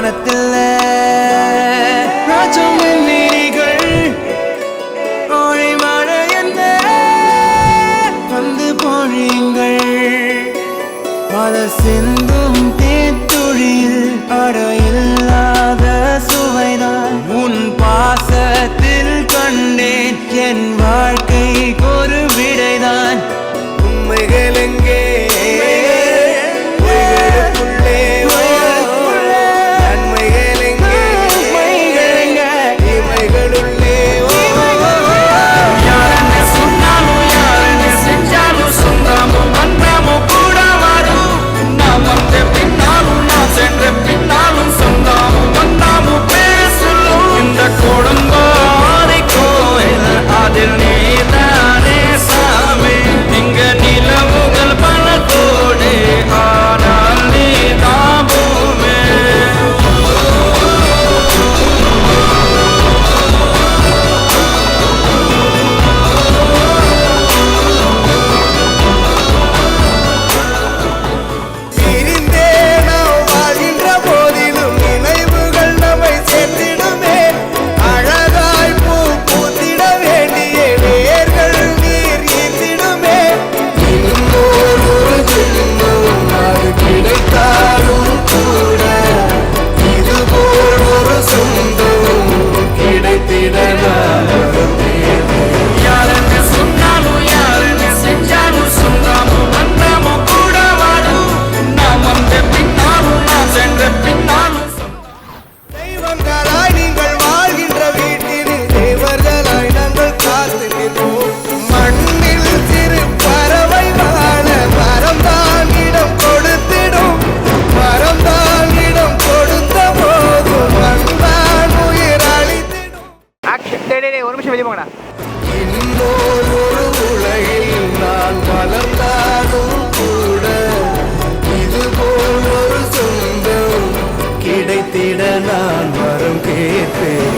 வானத்தில் ராஜம் நீரிகள் கோழி மழை என்ன வந்து பொழியுங்கள் மலர் சிந்தும் தேத்துழியில் அடையில்லாத சுவைதான் உன் பாசத்தில் கண்டேன் என் வாழ்க்கைக்கு ஒரு விடைதான் உண்மைகள் எங்கே ஒரு நிமிஷம் வெளியே போங்கடா. உலகில் நான் வளர்ந்தாலும் கூட இதுபோல் ஒரு சொந்தம் கிடைத்திட நான் வரம் கேட்பேன்.